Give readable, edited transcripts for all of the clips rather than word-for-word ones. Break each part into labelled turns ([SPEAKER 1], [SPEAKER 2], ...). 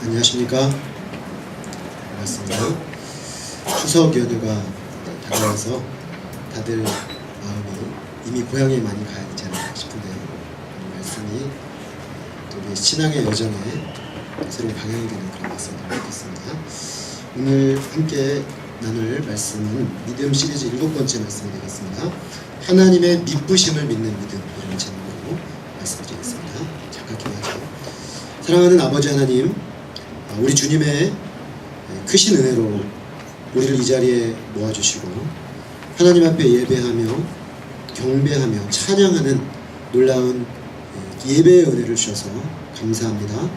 [SPEAKER 1] 안녕하십니까. 반갑습니다. 추석 연휴가 다가와서 다들 마음이 이미 고향에 많이 가 있지 않나 싶은데요. 이 말씀이 또 우리 신앙의 여정에 새로운 방향이 되는 그런 말씀을 드리겠습니다. 오늘 함께 나눌 말씀은 믿음 시리즈 7번째 말씀이 되겠습니다. 하나님의 미쁘심을 믿는 믿음, 이런 제목으로 말씀드리겠습니다. 잠깐 기도하죠. 사랑하는 아버지 하나님, 우리 주님의 크신 은혜로 우리를 이 자리에 모아주시고 하나님 앞에 예배하며 경배하며 찬양하는 놀라운 예배의 은혜를 주셔서 감사합니다.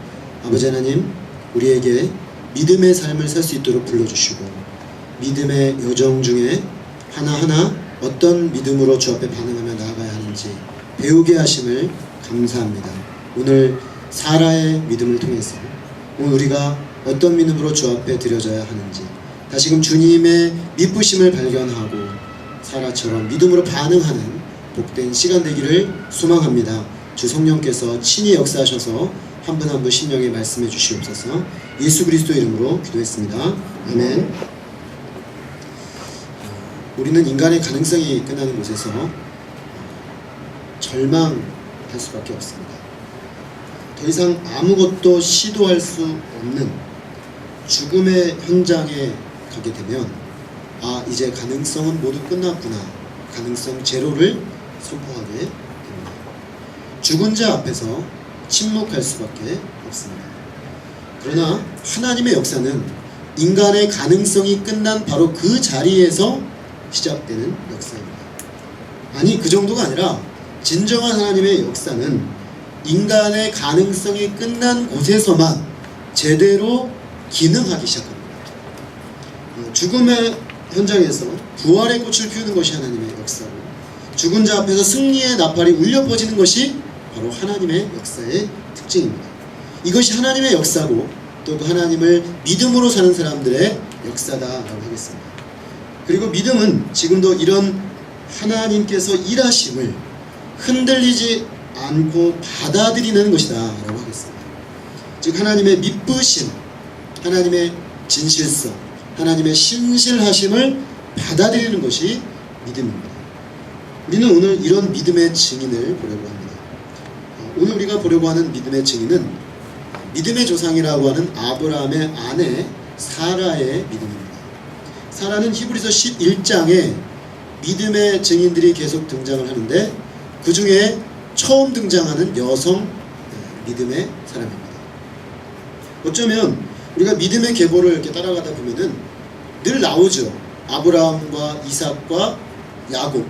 [SPEAKER 1] 아버지 하나님, 우리에게 믿음의 삶을 살 수 있도록 불러주시고 믿음의 여정 중에 하나하나 어떤 믿음으로 주 앞에 반응하며 나아가야 하는지 배우게 하심을 감사합니다. 오늘 사라의 믿음을 통해서 오늘 우리가 어떤 믿음으로 주 앞에 드려져야 하는지 다시금 주님의 미쁘심을 발견하고 사라처럼 믿음으로 반응하는 복된 시간 되기를 소망합니다. 주 성령께서 친히 역사하셔서 한 분 한 분 심령에 말씀해 주시옵소서. 예수 그리스도 이름으로 기도했습니다. 아멘. 우리는 인간의 가능성이 끝나는 곳에서 절망할 수밖에 없습니다. 더 이상 아무것도 시도할 수 없는 죽음의 현장에 가게 되면 이제 가능성은 모두 끝났구나, 가능성 제로를 선포하게 됩니다. 죽은 자 앞에서 침묵할 수밖에 없습니다. 그러나 하나님의 역사는 인간의 가능성이 끝난 바로 그 자리에서 시작되는 역사입니다. 아니, 그 정도가 아니라 진정한 하나님의 역사는 인간의 가능성이 끝난 곳에서만 제대로 기능하기 시작합니다. 죽음의 현장에서 부활의 꽃을 피우는 것이 하나님의 역사고, 죽은 자 앞에서 승리의 나팔이 울려 퍼지는 것이 바로 하나님의 역사의 특징입니다. 이것이 하나님의 역사고 또 그 하나님을 믿음으로 사는 사람들의 역사다라고 하겠습니다. 그리고 믿음은 지금도 이런 하나님께서 일하심을 흔들리지 않고 받아들이는 것이다 라고 하겠습니다. 즉 하나님의 미쁘심, 하나님의 진실성, 하나님의 신실하심을 받아들이는 것이 믿음입니다. 우리는 오늘 이런 믿음의 증인을 보려고 합니다. 오늘 우리가 보려고 하는 믿음의 증인은 믿음의 조상이라고 하는 아브라함의 아내 사라의 믿음입니다. 사라는 히브리서 11장에 믿음의 증인들이 계속 등장을 하는데 그 중에 처음 등장하는 여성 믿음의 사람입니다. 어쩌면 우리가 믿음의 계보를 이렇게 따라가다 보면은 늘 나오죠. 아브라함과 이삭과 야곱,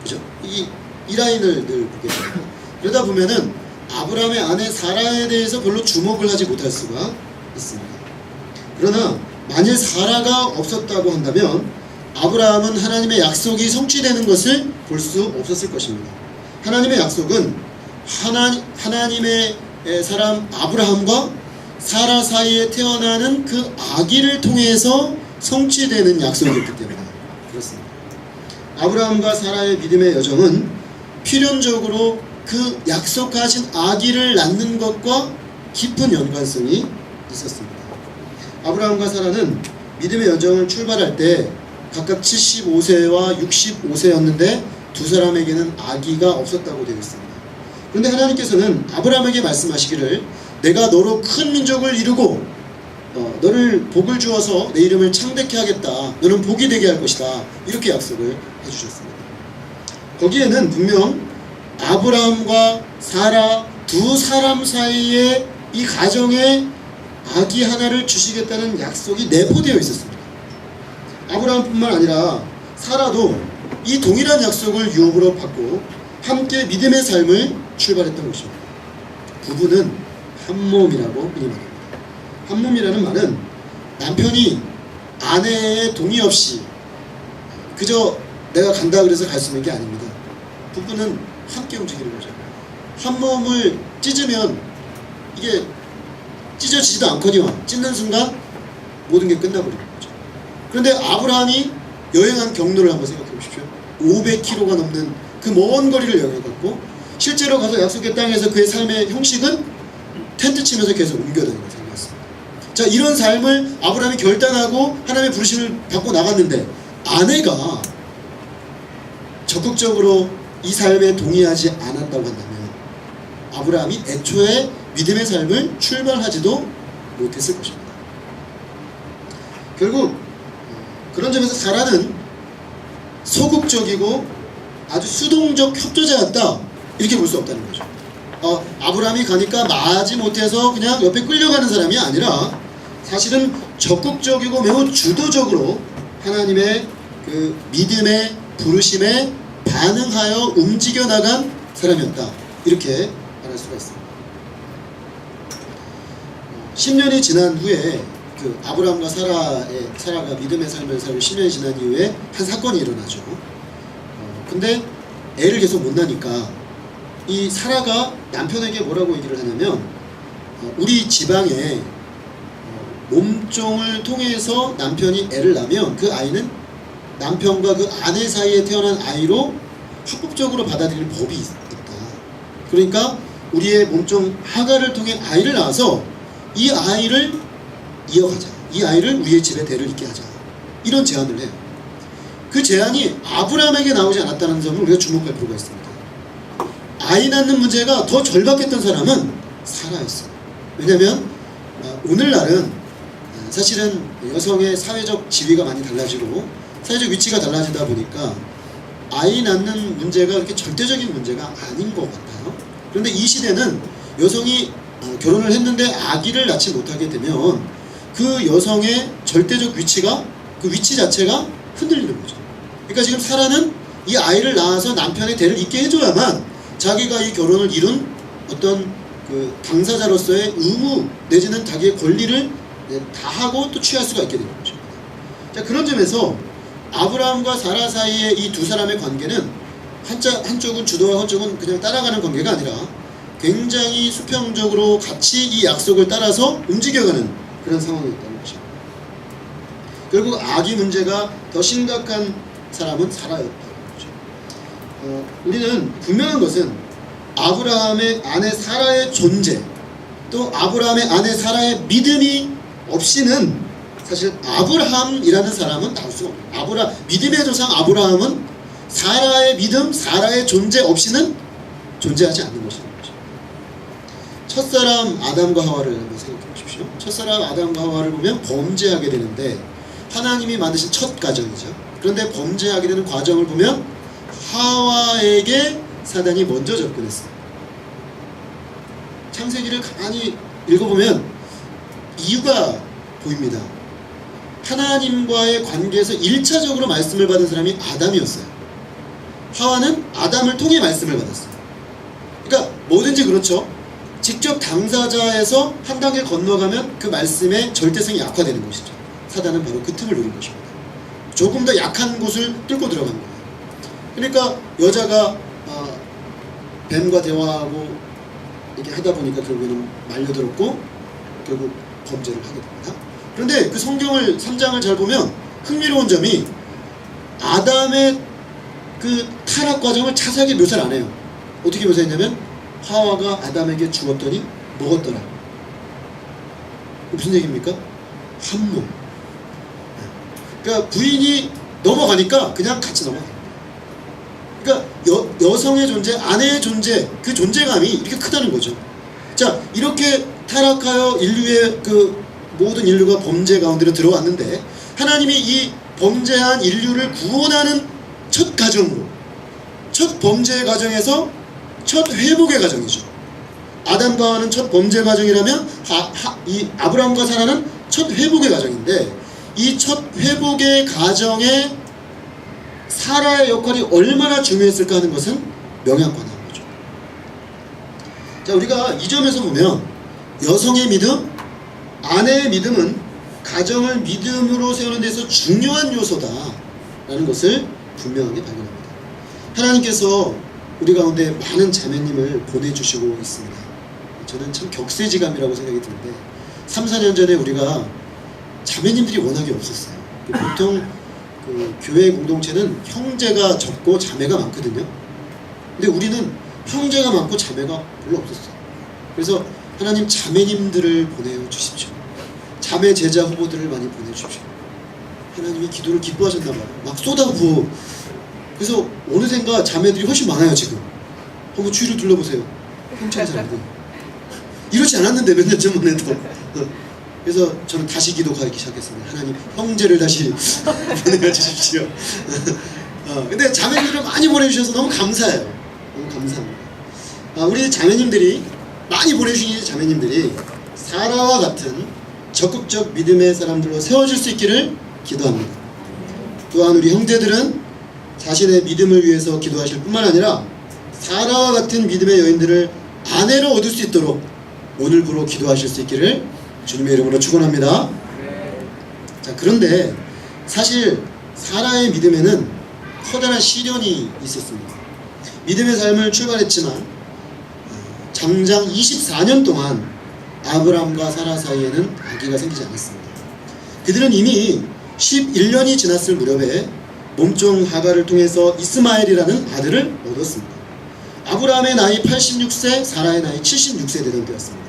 [SPEAKER 1] 그죠? 이 라인을 늘 보게 됩니다. 그러다 보면은 아브라함의 아내 사라에 대해서 별로 주목을 하지 못할 수가 있습니다. 그러나 만일 사라가 없었다고 한다면 아브라함은 하나님의 약속이 성취되는 것을 볼 수 없었을 것입니다. 하나님의 약속은 하나님의 사람 아브라함과 사라 사이에 태어나는 그 아기를 통해서 성취되는 약속이었기 때문에 그렇습니다. 아브라함과 사라의 믿음의 여정은 필연적으로 그 약속하신 아기를 낳는 것과 깊은 연관성이 있었습니다. 아브라함과 사라는 믿음의 여정을 출발할 때 각각 75세와 65세였는데 두 사람에게는 아기가 없었다고 되어 있습니다. 그런데 하나님께서는 아브라함에게 말씀하시기를 내가 너로 큰 민족을 이루고 너를 복을 주어서 내 이름을 창대케 하겠다, 너는 복이 되게 할 것이다, 이렇게 약속을 해주셨습니다. 거기에는 분명 아브라함과 사라 두 사람 사이에 이 가정에 아기 하나를 주시겠다는 약속이 내포되어 있었습니다. 아브라함뿐만 아니라 사라도 이 동일한 약속을 유업으로 받고 함께 믿음의 삶을 출발했던 것입니다. 부부는 한 몸이라고 흔히 말합니다. 한 몸이라는 말은 남편이 아내의 동의 없이 그저 내가 간다 그래서 갈 수 있는 게 아닙니다. 부부는 함께 움직이는 거죠. 한 몸을 찢으면 이게 찢어지지도 않거니와 찢는 순간 모든 게 끝나버리는 거죠. 그런데 아브라함이 여행한 경로를 한번 생각해 보십시오. 500km가 넘는 그 먼 거리를 여행했고 실제로 가서 약속의 땅에서 그의 삶의 형식은 텐트 치면서 계속 옮겨다니는 삶이었습니다. 자, 이런 삶을 아브라함이 결단하고 하나님의 부르심을 받고 나갔는데 아내가 적극적으로 이 삶에 동의하지 않았다고 한다면 아브라함이 애초에 믿음의 삶을 출발하지도 못했을 것입니다. 결국 그런 점에서 사라는 소극적이고 아주 수동적 협조자였다, 이렇게 볼 수 없다는 거죠. 아브라함이 가니까 마지 못해서 그냥 옆에 끌려가는 사람이 아니라 사실은 적극적이고 매우 주도적으로 하나님의 그 믿음의 부르심에 반응하여 움직여 나간 사람이었다, 이렇게 말할 수가 있습니다. 10년이 지난 후에 그 아브라함과 사라가 믿음의 삶을 살고 10년이 지난 이후에 한 사건이 일어나죠. 근데 애를 계속 못 낳으니까 이 사라가 남편에게 뭐라고 얘기를 하냐면 우리 지방에 몸종을 통해서 남편이 애를 낳으면 그 아이는 남편과 그 아내 사이에 태어난 아이로 합법적으로 받아들일 법이 있다. 그러니까 우리의 몸종 하가를 통해 아이를 낳아서 이 아이를 이어가자. 이 아이를 우리의 집에 대를 잇게 하자. 이런 제안을 해요. 그 제안이 아브라함에게 나오지 않았다는 점을 우리가 주목할 필요가 있습니다. 아이 낳는 문제가 더 절박했던 사람은 사라였어요. 왜냐하면 오늘날은 사실은 여성의 사회적 지위가 많이 달라지고 사회적 위치가 달라지다 보니까 아이 낳는 문제가 그렇게 절대적인 문제가 아닌 것 같아요. 그런데 이 시대는 여성이 결혼을 했는데 아기를 낳지 못하게 되면 그 여성의 절대적 위치가, 그 위치 자체가 흔들리는 거죠. 그러니까 지금 사라는 이 아이를 낳아서 남편의 대를 잇게 해줘야만 자기가 이 결혼을 이룬 어떤 그 당사자로서의 의무 내지는 자기의 권리를 다하고 또 취할 수가 있게 되는 거죠. 자, 그런 점에서 아브라함과 사라 사이의 이 두 사람의 관계는 한쪽은 주도와 한쪽은 그냥 따라가는 관계가 아니라 굉장히 수평적으로 같이 이 약속을 따라서 움직여가는 그런 상황이었다는 것입니다. 결국 아기 문제가 더 심각한 사람은 사라였다는 거죠. 우리는 분명한 것은 아브라함의 아내 사라의 존재, 또 아브라함의 아내 사라의 믿음이 없이는 사실 아브라함이라는 사람은 나올 수가 없어요. 믿음의 조상 아브라함은 사라의 믿음, 사라의 존재 없이는 존재하지 않는 것입니다. 첫사람 아담과 하와를 한번 생각해 보십시오. 첫사람 아담과 하와를 보면 범죄하게 되는데 하나님이 만드신 첫 가정이죠. 그런데 범죄하게 되는 과정을 보면 하와에게 사단이 먼저 접근했어요. 창세기를 가만히 읽어보면 이유가 보입니다. 하나님과의 관계에서 1차적으로 말씀을 받은 사람이 아담이었어요. 하와는 아담을 통해 말씀을 받았어요. 그러니까 뭐든지 그렇죠. 직접 당사자에서 한 단계 건너가면 그 말씀의 절대성이 약화되는 것이죠. 사단은 바로 그 틈을 노린 것입니다. 조금 더 약한 곳을 뚫고 들어간 거예요. 그러니까 여자가 뱀과 대화하고 이렇게 하다 보니까 결국에는 말려들었고 결국 범죄를 하게 됩니다. 그런데 그 성경을 3장을 잘 보면 흥미로운 점이 아담의 그 타락 과정을 자세하게 묘사를 안 해요. 어떻게 묘사했냐면 하와가 아담에게 주었더니 먹었더라. 무슨 얘기입니까? 한 몸. 그러니까 부인이 넘어가니까 그냥 같이 넘어가요. 그러니까 여성의 존재, 아내의 존재, 그 존재감이 이렇게 크다는 거죠. 자, 이렇게 타락하여 인류의 그 모든 인류가 범죄 가운데로 들어왔는데 하나님이 이 범죄한 인류를 구원하는 첫 가정으로, 첫 범죄의 가정에서 첫 회복의 가정이죠. 아담과 하와는 첫 범죄 가정이라면 이 아브라함과 사라는 첫 회복의 가정인데 이 첫 회복의 가정에 사라의 역할이 얼마나 중요했을까 하는 것은 명약관한 거죠. 자, 우리가 이 점에서 보면 여성의 믿음, 아내의 믿음은 가정을 믿음으로 세우는 데서 중요한 요소다라는 것을 분명하게 발견합니다. 하나님께서 우리 가운데 많은 자매님을 보내주시고 있습니다. 저는 참 격세지감이라고 생각이 드는데 3, 4년 전에 우리가 자매님들이 워낙에 없었어요. 보통 그 교회 공동체는 형제가 적고 자매가 많거든요. 근데 우리는 형제가 많고 자매가 별로 없었어요. 그래서 하나님 자매님들을 보내주십시오. 자매 제자 후보들을 많이 보내주십시오. 하나님이 기도를 기뻐하셨나 봐요. 막 쏟아부어. 그래서 어느샌가 자매들이 훨씬 많아요 지금. 한번 주위를 둘러보세요. 형체는 잘하고. 이렇지 않았는데 몇 년 전만 해도. 그래서 저는 다시 기도하기 시작했습니다. 하나님 형제를 다시 보내어 주십시오. 근데 자매님들을 많이 보내주셔서 너무 감사해요. 너무 감사합니다. 우리 자매님들이 많이 보내주신 자매님들이 사라와 같은 적극적 믿음의 사람들로 세워질 수 있기를 기도합니다. 또한 우리 형제들은 자신의 믿음을 위해서 기도하실 뿐만 아니라 사라와 같은 믿음의 여인들을 아내로 얻을 수 있도록 오늘부로 기도하실 수 있기를 주님의 이름으로 축원합니다. 자, 그런데 사실 사라의 믿음에는 커다란 시련이 있었습니다. 믿음의 삶을 출발했지만 장장 24년 동안 아브라함과 사라 사이에는 아기가 생기지 않았습니다. 그들은 이미 11년이 지났을 무렵에 몸종 하가를 통해서 이스마엘이라는 아들을 얻었습니다. 아브라함의 나이 86세, 사라의 나이 76세 되던 때였습니다.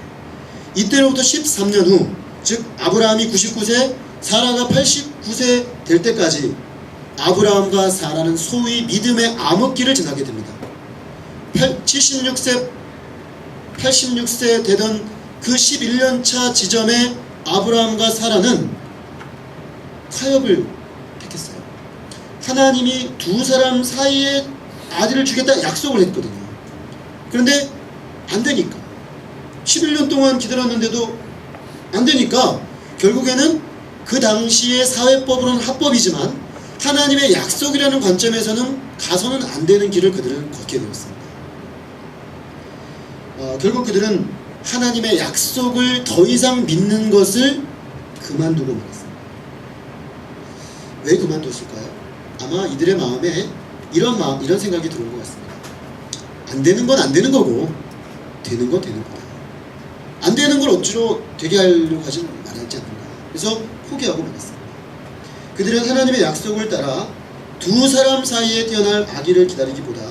[SPEAKER 1] 이때로부터 13년 후, 즉 아브라함이 99세, 사라가 89세 될 때까지 아브라함과 사라는 소위 믿음의 암흑기를 지나게 됩니다. 86세 되던 그 11년차 지점에 아브라함과 사라는 타협을 택했어요. 하나님이 두 사람 사이에 아들을 주겠다 약속을 했거든요. 그런데 안 되니까 11년 동안 기다렸는데도 안 되니까 결국에는 그 당시의 사회법으로는 합법이지만 하나님의 약속이라는 관점에서는 가서는 안 되는 길을 그들은 걷게 되었습니다. 결국 그들은 하나님의 약속을 더 이상 믿는 것을 그만두고 말았습니다. 왜 그만뒀을까요? 아마 이들의 마음에 이런 생각이 들어온 것 같습니다. 안 되는 건 안 되는 거고 되는 건 되는 거다. 안 되는 걸 억지로 되게 하려고 하진 말았지 않는가. 그래서 포기하고 말았습니다. 그들은 하나님의 약속을 따라 두 사람 사이에 태어날 아기를 기다리기보다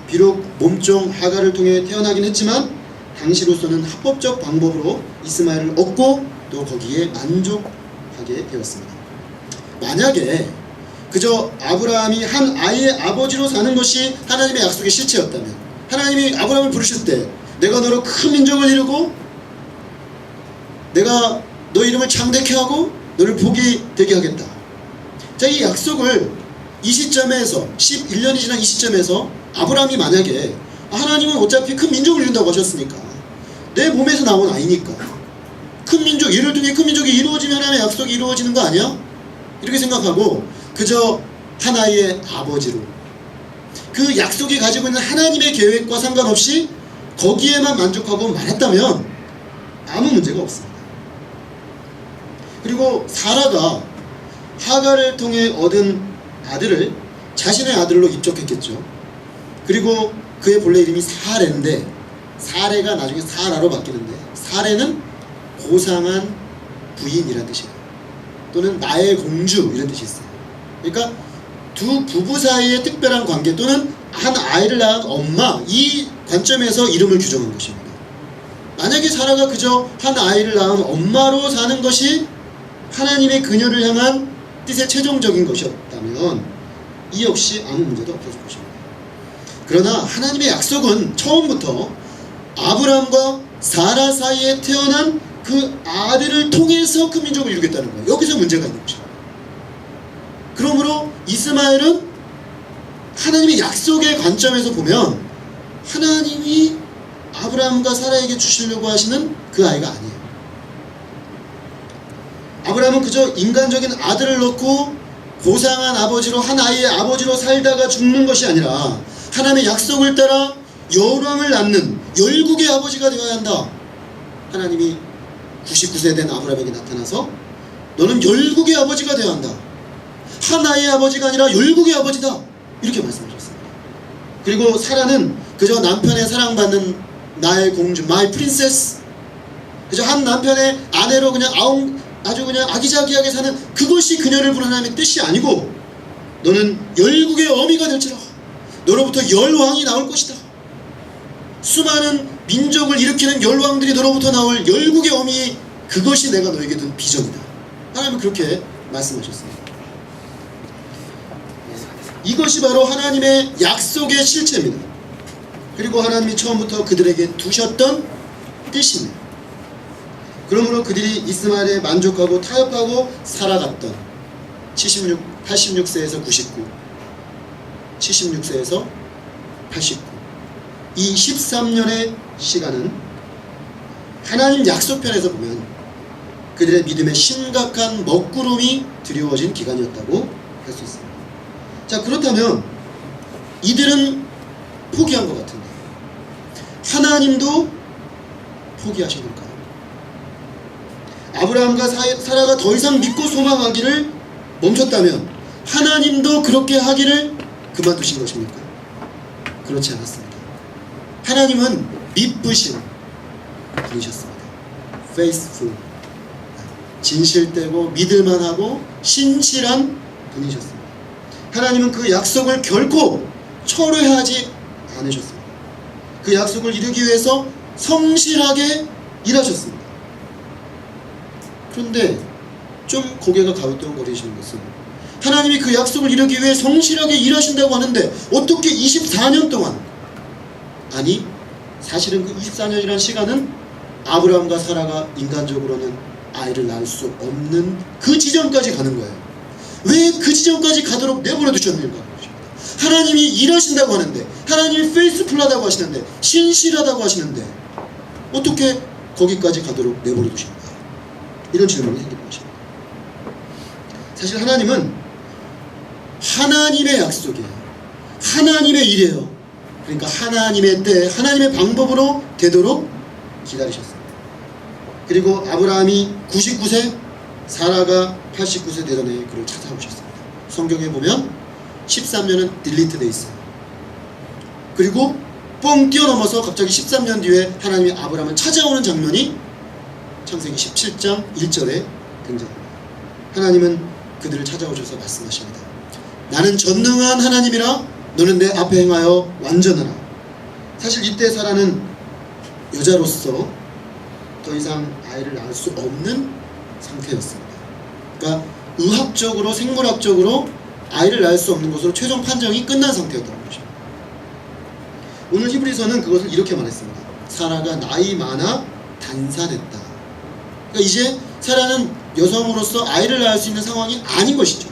[SPEAKER 1] 비록 몸종 하가를 통해 태어나긴 했지만 당시로서는 합법적 방법으로 이스마엘을 얻고 또 거기에 만족하게 되었습니다. 만약에 그저 아브라함이 한 아이의 아버지로 사는 것이 하나님의 약속의 실체였다면, 하나님이 아브라함을 부르실 때 내가 너로 큰 민족을 이루고 내가 너 이름을 창대케 하고 너를 복이 되게 하겠다. 자, 이 약속을 이 시점에서 11년이 지난 이 시점에서 아브라함이 만약에 하나님은 어차피 큰 민족을 이룬다고 하셨으니까 내 몸에서 나온 아이니까 큰 민족, 이를 통해 큰 민족이 이루어지면 하나님의 약속이 이루어지는 거 아니야? 이렇게 생각하고 그저 하나의 아버지로 그 약속이 가지고 있는 하나님의 계획과 상관없이 거기에만 만족하고 말았다면 아무 문제가 없습니다. 그리고 사라가 하가를 통해 얻은 아들을 자신의 아들로 입적했겠죠. 그리고 그의 본래 이름이 사레인데 사레가 나중에 사라로 바뀌는데 사레는 고상한 부인이라는 뜻이에요. 또는 나의 공주 이런 뜻이 있어요. 그러니까 두 부부 사이의 특별한 관계 또는 한 아이를 낳은 엄마, 이 관점에서 이름을 규정한 것입니다. 만약에 사라가 그저 한 아이를 낳은 엄마로 사는 것이 하나님의 그녀를 향한 뜻의 최종적인 것이었다면 이 역시 아무 문제도 없었을 것입니다. 그러나 하나님의 약속은 처음부터 아브라함과 사라 사이에 태어난 그 아들을 통해서 그 민족을 이루겠다는 거예요. 여기서 문제가 있는 것이죠. 그러므로 이스마엘은 하나님의 약속의 관점에서 보면 하나님이 아브라함과 사라에게 주시려고 하시는 그 아이가 아니에요. 아브라함은 그저 인간적인 아들을 낳고 고상한 아버지로 한 아이의 아버지로 살다가 죽는 것이 아니라 하나님의 약속을 따라 열왕을 낳는 열국의 아버지가 되어야 한다. 하나님이 99세 된 아브라함에게 나타나서 너는 열국의 아버지가 되어야 한다. 한 아이의 아버지가 아니라 열국의 아버지다. 이렇게 말씀하셨습니다. 그리고 사라는 그저 남편의 사랑받는 나의 공주, my princess, 그저 한 남편의 아내로 그냥 아주 그냥 아기자기하게 사는 그것이 그녀를 부른 하나님의 뜻이 아니고 너는 열국의 어미가 될지라. 너로부터 열왕이 나올 것이다. 수많은 민족을 일으키는 열왕들이 너로부터 나올 열국의 어미 그것이 내가 너에게 둔 비전이다. 하나님은 그렇게 말씀하셨습니다. 이것이 바로 하나님의 약속의 실체입니다. 그리고 하나님이 처음부터 그들에게 두셨던 뜻입니다. 그러므로 그들이 이스마엘에 만족하고 타협하고 살아갔던 86세에서 99, 76세에서 89, 이 13년의 시간은 하나님 약속편에서 보면 그들의 믿음의 심각한 먹구름이 드리워진 기간이었다고 할 수 있습니다. 자, 그렇다면 이들은 포기한 것 같은데 하나님도 포기하신 걸까요? 아브라함과 사라가 더 이상 믿고 소망하기를 멈췄다면 하나님도 그렇게 하기를 그만두신 것입니까? 그렇지 않았습니다. 하나님은 믿으신 분이셨습니다. faithful, 진실되고 믿을만하고 신실한 분이셨습니다. 하나님은 그 약속을 결코 철회하지 않으셨습니다. 그 약속을 이루기 위해서 성실하게 일하셨습니다. 그런데 좀 고개가 가우뚱거리시는 것은 하나님이 그 약속을 이루기 위해 성실하게 일하신다고 하는데 어떻게 24년 동안, 아니 사실은 그 24년이라는 시간은 아브라함과 사라가 인간적으로는 아이를 낳을 수 없는 그 지점까지 가는 거예요. 왜 그 지점까지 가도록 내버려 두셨는가? 하나님이 일하신다고 하는데, 하나님이 페이스풀하다고 하시는데, 신실하다고 하시는데 어떻게 거기까지 가도록 내버려 두신가? 이런 질문이 생기는 것입니다. 사실 하나님은 하나님의 약속이에요. 하나님의 일이에요. 그러니까 하나님의 때, 하나님의 방법으로 되도록 기다리셨습니다. 그리고 아브라함이 99세, 사라가 89세 되던 해에 그를 찾아오셨습니다. 성경에 보면 13년은 딜리트 돼 있어요. 그리고 뻥 뛰어넘어서 갑자기 13년 뒤에 하나님이 아브라함을 찾아오는 장면이 창세기 17장 1절에 등장합니다. 하나님은 그들을 찾아오셔서 말씀하십니다. 나는 전능한 하나님이라 너는 내 앞에 행하여 완전하라. 사실 이때 사라는 여자로서 더 이상 아이를 낳을 수 없는 상태였습니다. 그러니까 의학적으로, 생물학적으로 아이를 낳을 수 없는 것으로 최종 판정이 끝난 상태였다는 것입니다. 오늘 히브리서는 그것을 이렇게 말했습니다. 사라가 나이 많아 단산했다. 그러니까 이제 사라는 여성으로서 아이를 낳을 수 있는 상황이 아닌 것이죠.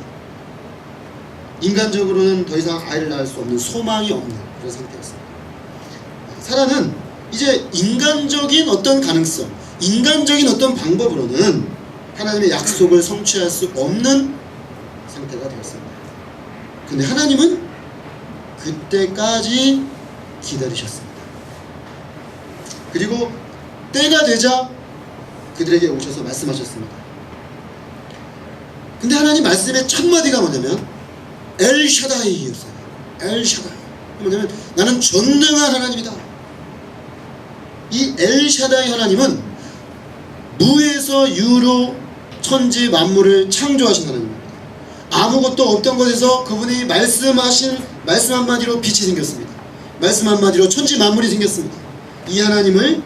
[SPEAKER 1] 인간적으로는 더 이상 아이를 낳을 수 없는, 소망이 없는 그런 상태였습니다. 사라는 이제 인간적인 어떤 가능성, 인간적인 어떤 방법으로는 하나님의 약속을 성취할 수 없는 상태가 되었습니다. 근데 하나님은 그때까지 기다리셨습니다. 그리고 때가 되자 그들에게 오셔서 말씀하셨습니다. 근데 하나님 말씀의 첫 마디가 뭐냐면 엘샤다이였어요. 엘샤다이. 뭐냐면 나는 전능한 하나님이다. 이 엘샤다이 하나님은 무에서 유로 천지 만물을 창조하신 하나님입니다. 아무것도 없던 것에서 그분이 말씀 한마디로 빛이 생겼습니다. 말씀 한마디로 천지 만물이 생겼습니다. 이 하나님을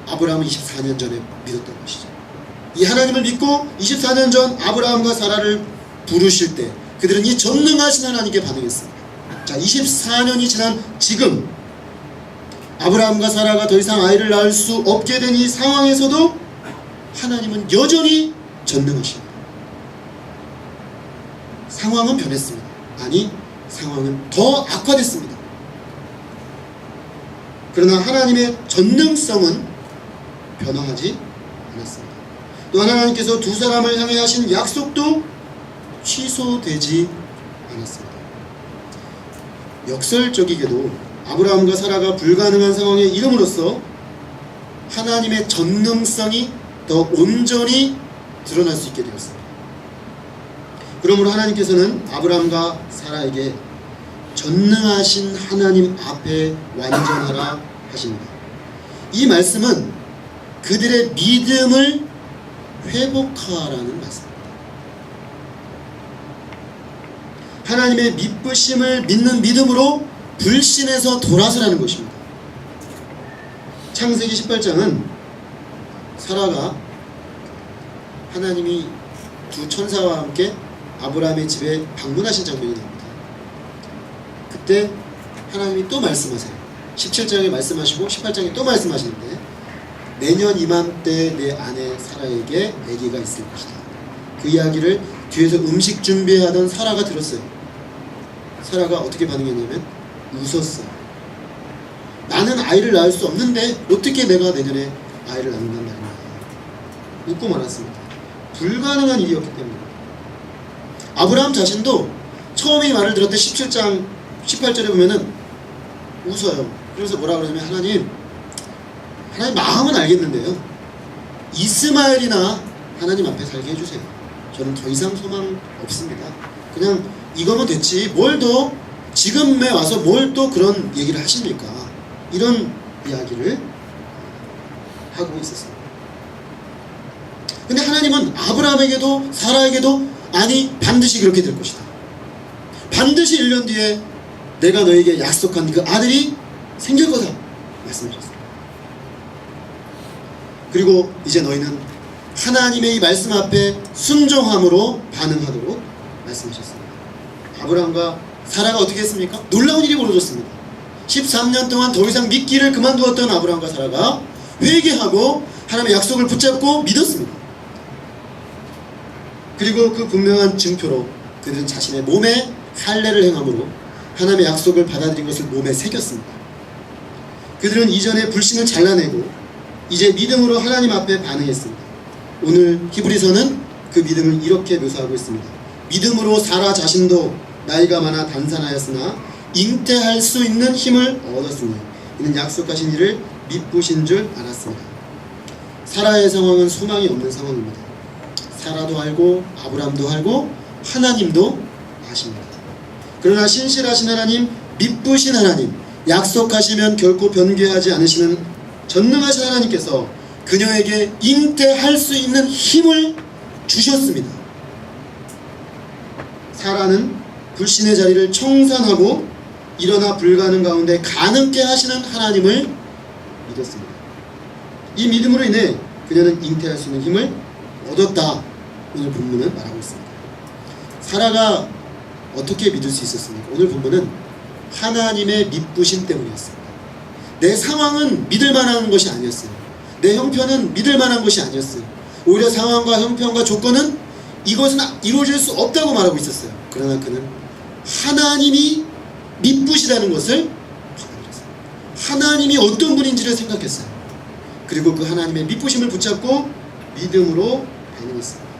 [SPEAKER 1] 아브라함은 24년 전에 믿었던 것이죠. 이 하나님을 믿고 24년 전 아브라함과 사라를 부르실 때 그들은 이 전능하신 하나님께 반응했습니다. 자, 24년이 지난 지금 아브라함과 사라가 더 이상 아이를 낳을 수 없게 된 이 상황에서도 하나님은 여전히 전능하십니다. 상황은 변했습니다. 아니, 상황은 더 악화됐습니다. 그러나 하나님의 전능성은 변화하지 않았습니다. 또 하나님께서 두 사람을 향해 하신 약속도 취소되지 않았습니다. 역설적이게도 아브라함과 사라가 불가능한 상황에 이름으로써 하나님의 전능성이 더 온전히 드러날 수 있게 되었습니다. 그러므로 하나님께서는 아브라함과 사라에게 전능하신 하나님 앞에 완전하라 하십니다. 이 말씀은 그들의 믿음을 회복하라는 말씀입니다. 하나님의 믿으심을 믿는 믿음으로 불신에서 돌아서라는 것입니다. 창세기 18장은 사라가 하나님이 두 천사와 함께 아브라함의 집에 방문하신 장면이 나옵니다. 그때 하나님이 또 말씀하세요. 17장에 말씀하시고 18장에 또 말씀하시는데 내년 이맘때 내 아내 사라에게 아기가 있을 것이다. 그 이야기를 뒤에서 음식 준비하던 사라가 들었어요. 사라가 어떻게 반응했냐면 웃었어요. 나는 아이를 낳을 수 없는데 어떻게 내가 내년에 아이를 낳는단 말이야. 웃고 말았습니다. 불가능한 일이었기 때문에. 아브라함 자신도 처음에 이 말을 들을 때 17장 18절에 보면은 웃어요. 그래서 뭐라 그러냐면 하나님 마음은 알겠는데요, 이스마엘이나 하나님 앞에 살게 해주세요. 저는 더 이상 소망 없습니다. 그냥 이거면 됐지 뭘 더 지금에 와서 뭘 또 그런 얘기를 하십니까? 이런 이야기를 하고 있었어요. 근데 하나님은 아브라함에게도 사라에게도 아니 반드시 그렇게 될 것이다. 반드시 1년 뒤에 내가 너에게 약속한 그 아들이 생길 거다 말씀하셨어요. 그리고 이제 너희는 하나님의 이 말씀 앞에 순종함으로 반응하도록 말씀하셨습니다. 아브라함과 사라가 어떻게 했습니까? 놀라운 일이 벌어졌습니다. 13년 동안 더 이상 믿기를 그만두었던 아브라함과 사라가 회개하고 하나님의 약속을 붙잡고 믿었습니다. 그리고 그 분명한 증표로 그들은 자신의 몸에 할례를 행함으로 하나님의 약속을 받아들인 것을 몸에 새겼습니다. 그들은 이전의 불신을 잘라내고 이제 믿음으로 하나님 앞에 반응했습니다. 오늘 히브리서는 그 믿음을 이렇게 묘사하고 있습니다. 믿음으로 사라 자신도 나이가 많아 단산하였으나 잉태할 수 있는 힘을 얻었으니 이는 약속하신 이를 믿으신 줄 알았습니다. 사라의 상황은 소망이 없는 상황입니다. 사라도 알고 아브라함도 알고 하나님도 아십니다. 그러나 신실하신 하나님, 믿으신 하나님, 약속하시면 결코 변개하지 않으시는 전능하신 하나님께서 그녀에게 잉태할 수 있는 힘을 주셨습니다. 사라는 불신의 자리를 청산하고 일어나 불가능 가운데 가능케 하시는 하나님을 믿었습니다. 이 믿음으로 인해 그녀는 잉태할 수 있는 힘을 얻었다. 오늘 본문은 말하고 있습니다. 사라가 어떻게 믿을 수 있었습니까? 오늘 본문은 하나님의 믿으심 때문이었습니다. 내 상황은 믿을 만한 것이 아니었어요. 내 형편은 믿을 만한 것이 아니었어요. 오히려 상황과 형편과 조건은 이것은 이루어질 수 없다고 말하고 있었어요. 그러나 그는 하나님이 믿으시다는 것을 받아들였어요. 하나님이 어떤 분인지를 생각했어요. 그리고 그 하나님의 믿으심을 붙잡고 믿음으로 반응했습니다.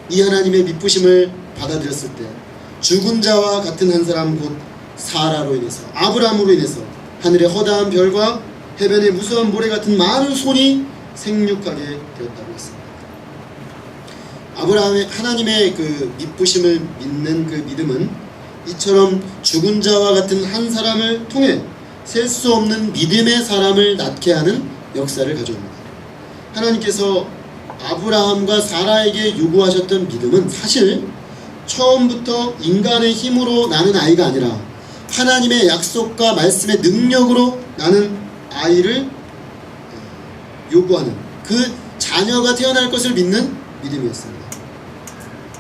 [SPEAKER 1] 이 하나님의 믿으심을 받아들였을 때 죽은 자와 같은 한 사람 곧 사라로 인해서 아브라함으로 인해서 하늘의 허다한 별과 해변의 무서운 모래 같은 많은 손이 생육하게 되었다고 했습니다. 아브라함의 하나님의 그 믿으심을 믿는 그 믿음은 이처럼 죽은 자와 같은 한 사람을 통해 셀 수 없는 믿음의 사람을 낳게 하는 역사를 가져옵니다. 하나님께서 아브라함과 사라에게 요구하셨던 믿음은 사실 처음부터 인간의 힘으로 나는 아이가 아니라 하나님의 약속과 말씀의 능력으로 나는 아이를 요구하는 그 자녀가 태어날 것을 믿는 믿음이었습니다.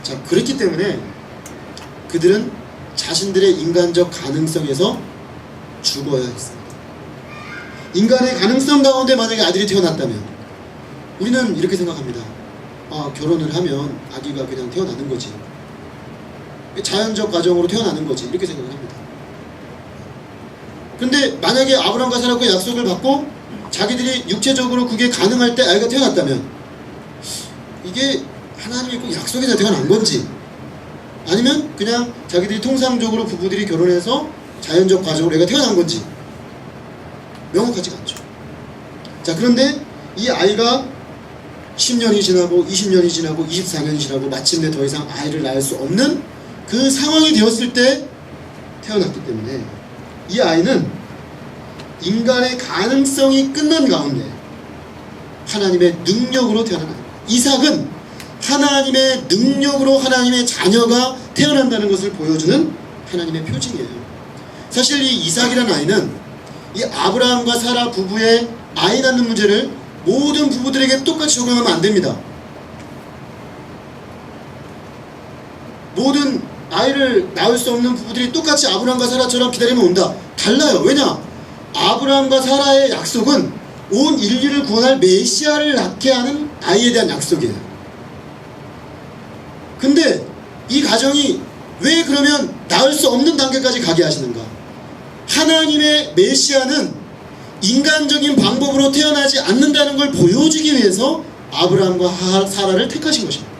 [SPEAKER 1] 자, 그렇기 때문에 그들은 자신들의 인간적 가능성에서 죽어야 했습니다. 인간의 가능성 가운데 만약에 아들이 태어났다면 우리는 이렇게 생각합니다. 결혼을 하면 아기가 그냥 태어나는 거지. 자연적 과정으로 태어나는 거지. 이렇게 생각을 합니다. 근데 만약에 아브라함과 사라가 약속을 받고 자기들이 육체적으로 그게 가능할 때 아이가 태어났다면 이게 하나님이 꼭 약속에서 태어난 건지 아니면 그냥 자기들이 통상적으로 부부들이 결혼해서 자연적 과정으로 애가 태어난 건지 명확하지가 않죠. 자, 그런데 이 아이가 10년이 지나고 20년이 지나고 24년이 지나고 마침내 더 이상 아이를 낳을 수 없는 그 상황이 되었을 때 태어났기 때문에 이 아이는 인간의 가능성이 끝난 가운데 하나님의 능력으로 태어난 아이. 이삭은 하나님의 능력으로 하나님의 자녀가 태어난다는 것을 보여주는 하나님의 표징이에요. 사실 이 이삭이라는 아이는 이 아브라함과 사라 부부의 아이 낳는 문제를 모든 부부들에게 똑같이 적용하면 안 됩니다. 모든 아이를 낳을 수 없는 부부들이 똑같이 아브라함과 사라처럼 기다리면 온다. 달라요. 왜냐? 아브라함과 사라의 약속은 온 인류를 구원할 메시아를 낳게 하는 아이에 대한 약속이에요. 근데 이 가정이 왜 그러면 낳을 수 없는 단계까지 가게 하시는가? 하나님의 메시아는 인간적인 방법으로 태어나지 않는다는 걸 보여주기 위해서 아브라함과 사라를 택하신 것입니다.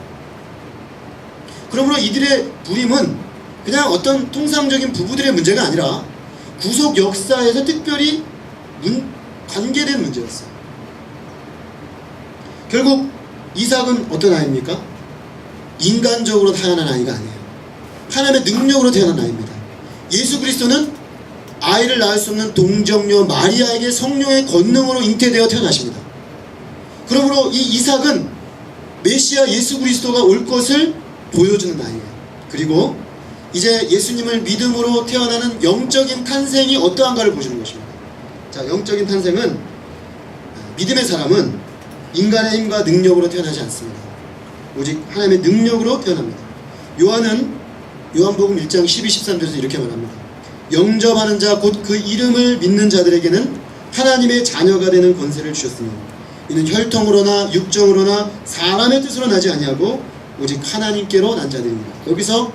[SPEAKER 1] 그러므로 이들의 불임은 그냥 어떤 통상적인 부부들의 문제가 아니라 구속 역사에서 특별히 관계된 문제였어요. 결국 이삭은 어떤 아이입니까? 인간적으로 태어난 아이가 아니에요. 하나님의 능력으로 태어난 아이입니다. 예수 그리스도는 아이를 낳을 수 없는 동정녀 마리아에게 성령의 권능으로 잉태되어 태어나십니다. 그러므로 이 이삭은 메시아 예수 그리스도가 올 것을 보여주는 아이예요. 그리고 이제 예수님을 믿음으로 태어나는 영적인 탄생이 어떠한가를 보여주는 것입니다. 자, 영적인 탄생은 믿음의 사람은 인간의 힘과 능력으로 태어나지 않습니다. 오직 하나님의 능력으로 태어납니다. 요한복음 1장 12, 13절에서 이렇게 말합니다. 영접하는 자 곧 그 이름을 믿는 자들에게는 하나님의 자녀가 되는 권세를 주셨으니 이는 혈통으로나 육정으로나 사람의 뜻으로 나지 아니하고 오직 하나님께로 난 자들입니다. 여기서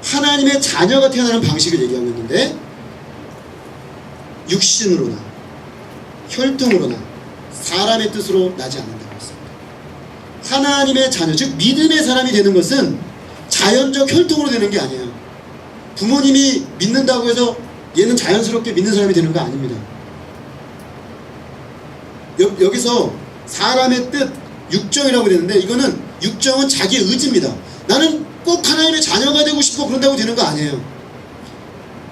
[SPEAKER 1] 하나님의 자녀가 태어나는 방식을 얘기하고 있는데 육신으로나 혈통으로나 사람의 뜻으로 나지 않는다고 했습니다. 하나님의 자녀, 즉 믿음의 사람이 되는 것은 자연적 혈통으로 되는 게 아니에요. 부모님이 믿는다고 해서 얘는 자연스럽게 믿는 사람이 되는 거 아닙니다. 여기서 사람의 뜻, 육정이라고 되는데 이거는 육정은 자기의 의지입니다. 나는 꼭 하나님의 자녀가 되고 싶어 그런다고 되는 거 아니에요.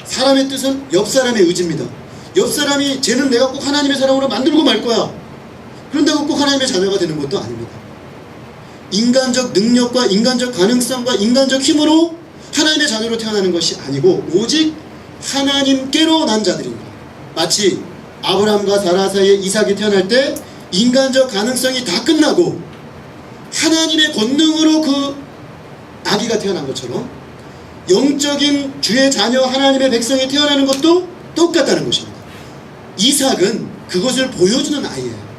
[SPEAKER 1] 사람의 뜻은 옆 사람의 의지입니다. 옆 사람이 쟤는 내가 꼭 하나님의 사람으로 만들고 말 거야. 그런다고 꼭 하나님의 자녀가 되는 것도 아닙니다. 인간적 능력과 인간적 가능성과 인간적 힘으로 하나님의 자녀로 태어나는 것이 아니고 오직 하나님께로 난 자들입니다. 마치 아브라함과 사라 사이에 이삭이 태어날 때 인간적 가능성이 다 끝나고 하나님의 권능으로 그 아기가 태어난 것처럼 영적인 주의 자녀 하나님의 백성이 태어나는 것도 똑같다는 것입니다. 이삭은 그것을 보여주는 아이예요.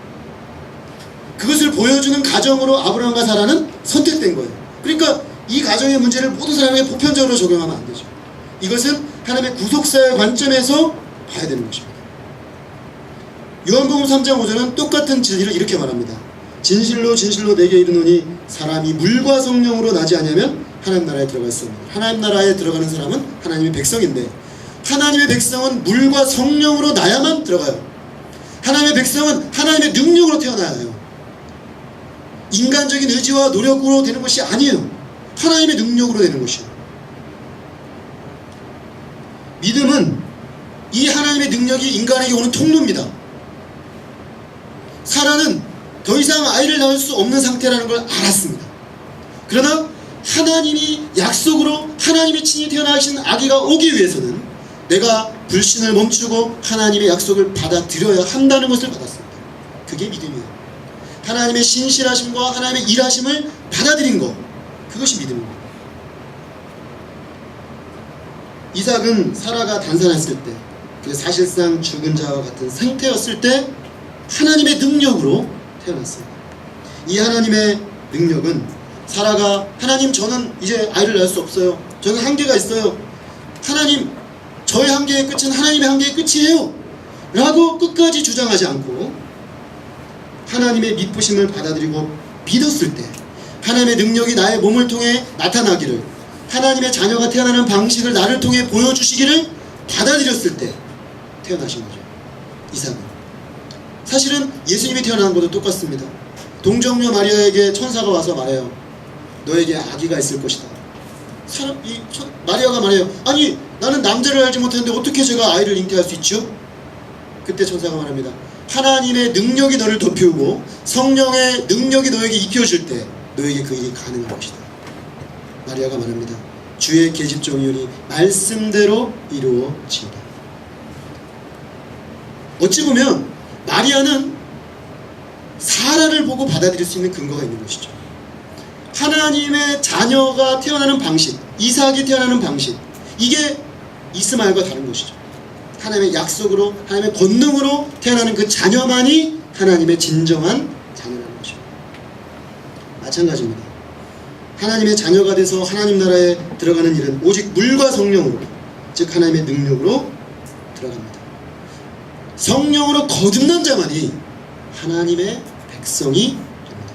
[SPEAKER 1] 그것을 보여주는 가정으로 아브라함과 사라는 선택된 거예요. 그러니까 이 가정의 문제를 모든 사람에게 보편적으로 적용하면 안 되죠. 이것은 하나님의 구속사의 관점에서 봐야 되는 것입니다. 요한복음 3장 5절은 똑같은 진리를 이렇게 말합니다. 진실로 진실로 내게 이르노니 사람이 물과 성령으로 나지 아니하면 하나님 나라에 들어갈 수 없느니라. 하나님 나라에 들어가는 사람은 하나님의 백성인데 하나님의 백성은 물과 성령으로 나야만 들어가요. 하나님의 백성은 하나님의 능력으로 태어나야 해요. 인간적인 의지와 노력으로 되는 것이 아니에요. 하나님의 능력으로 되는 것이에요. 믿음은 이 하나님의 능력이 인간에게 오는 통로입니다. 사라는 더 이상 아이를 낳을 수 없는 상태라는 걸 알았습니다. 그러나 하나님이 약속으로 하나님이 친히 태어나신 아기가 오기 위해서는 내가 불신을 멈추고 하나님의 약속을 받아들여야 한다는 것을 받았습니다. 그게 믿음이에요. 하나님의 신실하심과 하나님의 일하심을 받아들인 것, 그것이 믿음입니다. 이삭은 사라가 단산했을 때, 그 사실상 죽은 자와 같은 상태였을 때 하나님의 능력으로 태어났습니다. 이 하나님의 능력은 사라가 하나님 저는 이제 아이를 낳을 수 없어요. 저는 한계가 있어요. 하나님 저의 한계의 끝은 하나님의 한계의 끝이에요 라고 끝까지 주장하지 않고 하나님의 미쁘심을 받아들이고 믿었을 때 하나님의 능력이 나의 몸을 통해 나타나기를 하나님의 자녀가 태어나는 방식을 나를 통해 보여주시기를 받아들였을 때 태어나신 거죠. 이삭은 사실은 예수님이 태어난 것도 똑같습니다. 동정녀 마리아에게 천사가 와서 말해요. 너에게 아기가 있을 것이다. 마리아가 말해요. 아니 나는 남자를 알지 못하는데 어떻게 제가 아이를 잉태할 수 있죠? 그때 천사가 말합니다. 하나님의 능력이 너를 덮이고 성령의 능력이 너에게 입혀질 때 너에게 그 일이 가능한 것이다. 마리아가 말합니다. 주의 계집종이오니 말씀대로 이루어지이다. 어찌 보면 마리아는 사라를 보고 받아들일 수 있는 근거가 있는 것이죠. 하나님의 자녀가 태어나는 방식, 이삭이 태어나는 방식, 이게 이스마엘과 다른 것이죠. 하나님의 약속으로, 하나님의 권능으로 태어나는 그 자녀만이 하나님의 진정한 자녀라는 것입니다. 마찬가지입니다. 하나님의 자녀가 돼서 하나님 나라에 들어가는 일은 오직 물과 성령으로, 즉 하나님의 능력으로 들어갑니다. 성령으로 거듭난 자만이 하나님의 백성이 됩니다.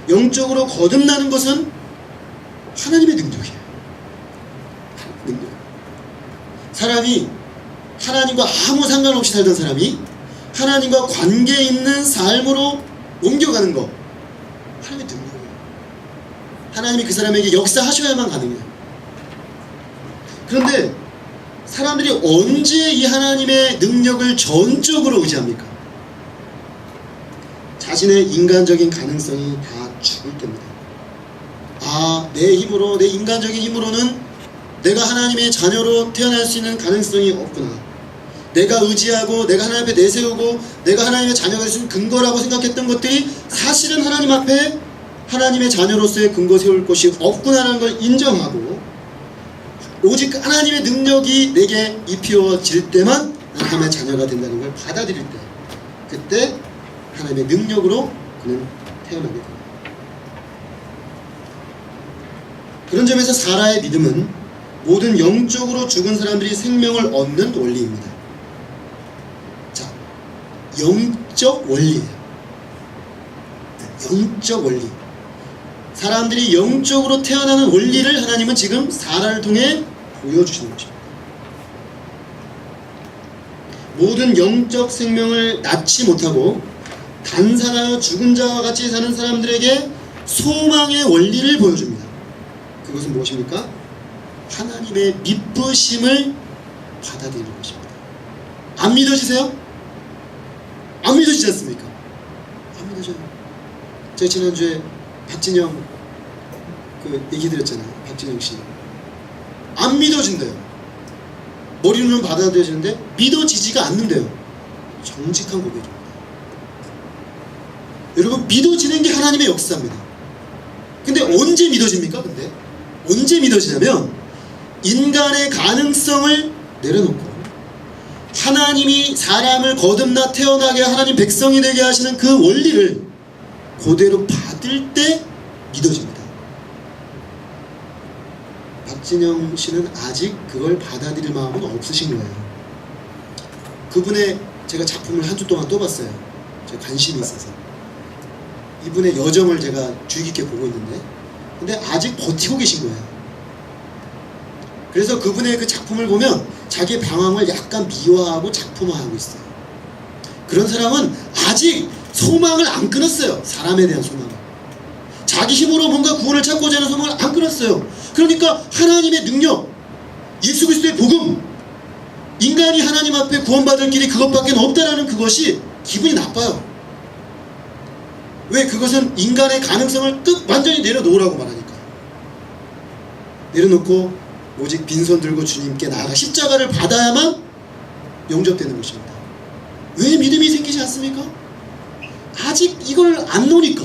[SPEAKER 1] 영적으로 거듭나는 것은 하나님의 능력이에요. 능력. 사람이 하나님과 아무 상관없이 살던 사람이 하나님과 관계 있는 삶으로 옮겨가는 것, 하나님의 능력이에요. 하나님이 그 사람에게 역사하셔야만 가능해요. 그런데 사람들이 언제 이 하나님의 능력을 전적으로 의지합니까? 자신의 인간적인 가능성이 다 죽을 때입니다. 아, 내 힘으로, 내 인간적인 힘으로는 내가 하나님의 자녀로 태어날 수 있는 가능성이 없구나. 내가 의지하고 내가 하나님 앞에 내세우고 내가 하나님의 자녀가 될 수 있는 근거라고 생각했던 것들이 사실은 하나님 앞에 하나님의 자녀로서의 근거 세울 것이 없구나라는 걸 인정하고 오직 하나님의 능력이 내게 입혀질 때만 난 하나님의 자녀가 된다는 걸 받아들일 때, 그때 하나님의 능력으로 그는 태어나게 됩니다. 그런 점에서 사라의 믿음은 모든 영적으로 죽은 사람들이 생명을 얻는 원리입니다. 자, 영적 원리예요. 영적 원리. 사람들이 영적으로 태어나는 원리를 하나님은 지금 사라를 통해 보여주시는 것입니다. 모든 영적 생명을 낳지 못하고 단산하여 죽은 자와 같이 사는 사람들에게 소망의 원리를 보여줍니다. 그것은 무엇입니까? 하나님의 미쁘심을 받아들이는 것입니다. 안 믿어지세요? 안 믿어지지 않습니까? 안 믿어져요. 제가 지난주에 박진영 그 얘기 드렸잖아요. 박진영 씨. 안 믿어진대요. 머리로는 받아들여지는데 믿어지지가 않는데요. 정직한 고백입니다. 여러분, 믿어지는 게 하나님의 역사입니다. 근데 언제 믿어집니까? 근데 언제 믿어지냐면 인간의 가능성을 내려놓고 하나님이 사람을 거듭나 태어나게 하나님 백성이 되게 하시는 그 원리를 그대로 받을 때 믿어집니다. 박진영 씨는 아직 그걸 받아들일 마음은 없으신 거예요. 그분의 제가 작품을 한 주 동안 또 봤어요. 제가 관심이 있어서. 이분의 여정을 제가 주의 깊게 보고 있는데, 근데 아직 버티고 계신 거예요. 그래서 그분의 그 작품을 보면 자기의 방황을 약간 미화하고 작품화하고 있어요. 그런 사람은 아직 소망을 안 끊었어요. 사람에 대한 소망을. 자기 힘으로 뭔가 구원을 찾고자 하는 소망을 안 끊었어요. 그러니까 하나님의 능력, 예수 그리스도의 복음, 인간이 하나님 앞에 구원받을 길이 그것밖에 없다라는 그것이 기분이 나빠요. 왜? 그것은 인간의 가능성을 완전히 내려놓으라고 말하니까. 내려놓고 오직 빈손 들고 주님께 나아가 십자가를 받아야만 용접되는 것입니다. 왜 믿음이 생기지 않습니까? 아직 이걸 안 노니까.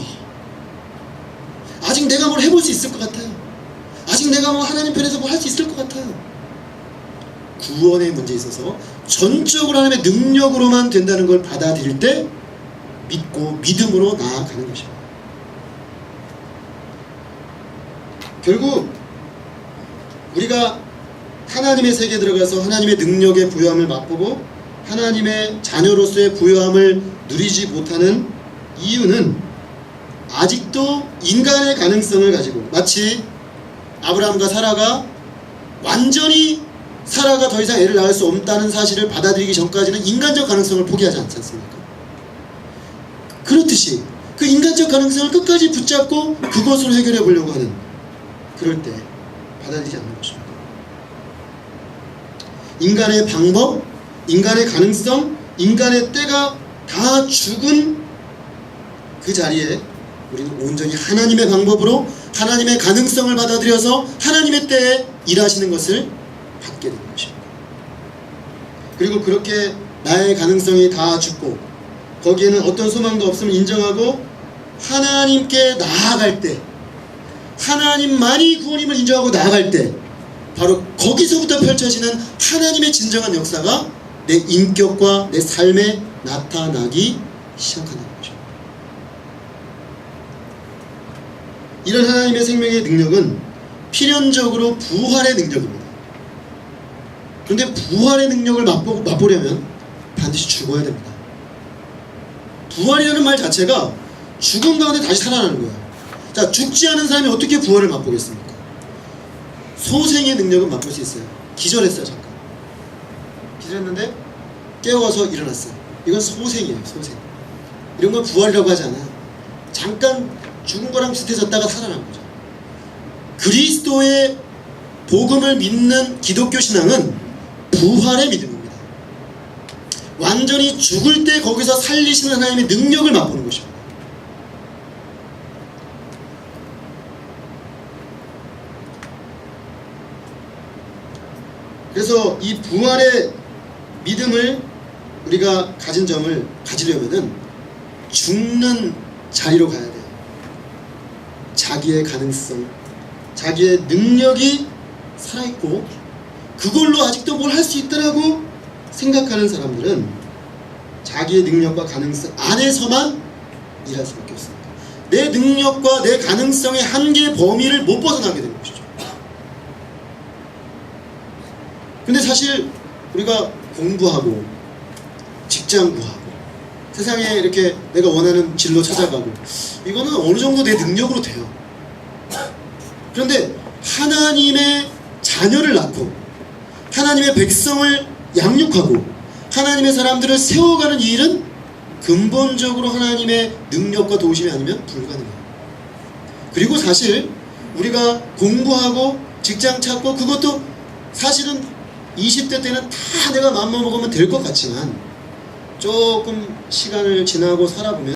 [SPEAKER 1] 아직 내가 뭘 해볼 수 있을 것 같아요. 아직 내가 뭐 하나님 편에서 뭐 할 수 있을 것 같아요. 구원의 문제에 있어서 전적으로 하나님의 능력으로만 된다는 걸 받아들일 때 믿고 믿음으로 나아가는 것입니다. 결국 우리가 하나님의 세계에 들어가서 하나님의 능력의 부요함을 맛보고 하나님의 자녀로서의 부요함을 누리지 못하는 이유는 아직도 인간의 가능성을 가지고, 마치 아브라함과 사라가 완전히 사라가 더 이상 애를 낳을 수 없다는 사실을 받아들이기 전까지는 인간적 가능성을 포기하지 않지 않습니까? 그렇듯이 그 인간적 가능성을 끝까지 붙잡고 그것을 해결해 보려고 하는, 그럴 때 받아들이지 않는 것입니다. 인간의 방법, 인간의 가능성, 인간의 때가 다 죽은 그 자리에 우리는 온전히 하나님의 방법으로 하나님의 가능성을 받아들여서 하나님의 때에 일하시는 것을 받게 되는 것입니다. 그리고 그렇게 나의 가능성이 다 죽고 거기에는 어떤 소망도 없음을 인정하고 하나님께 나아갈 때, 하나님만이 구원임을 인정하고 나아갈 때, 바로 거기서부터 펼쳐지는 하나님의 진정한 역사가 내 인격과 내 삶에 나타나기 시작하는 거죠. 이런 하나님의 생명의 능력은 필연적으로 부활의 능력입니다. 그런데 부활의 능력을 맛보려면 반드시 죽어야 됩니다. 부활이라는 말 자체가 죽음 가운데 다시 살아나는 거예요. 자, 죽지 않은 사람이 어떻게 부활을 맛보겠습니까? 소생의 능력은 맛볼 수 있어요. 기절했어요, 잠깐. 기절했는데 깨워서 일어났어요. 이건 소생이에요, 소생. 이런 건 부활이라고 하지 않아요. 잠깐 죽은 거랑 비슷해졌다가 살아난 거죠. 그리스도의 복음을 믿는 기독교 신앙은 부활의 믿음입니다. 완전히 죽을 때 거기서 살리시는 하나님의 능력을 맛보는 것입니다. 그래서 이 부활의 믿음을 우리가 가진 점을 가지려면은 죽는 자리로 가야 돼요. 자기의 가능성, 자기의 능력이 살아있고 그걸로 아직도 뭘 할 수 있다라고 생각하는 사람들은 자기의 능력과 가능성 안에서만 일할 수밖에 없습니다. 내 능력과 내 가능성의 한계 범위를 못 벗어나게 되는 것이죠. 근데 사실 우리가 공부하고 직장 구하고 세상에 이렇게 내가 원하는 진로 찾아가고 이거는 어느 정도 내 능력으로 돼요. 그런데 하나님의 자녀를 낳고 하나님의 백성을 양육하고 하나님의 사람들을 세워가는 이 일은 근본적으로 하나님의 능력과 도우심이 아니면 불가능해요. 그리고 사실 우리가 공부하고 직장 찾고 그것도 사실은 20대 때는 다 내가 마음만 먹으면 될 것 같지만 조금 시간을 지나고 살아보면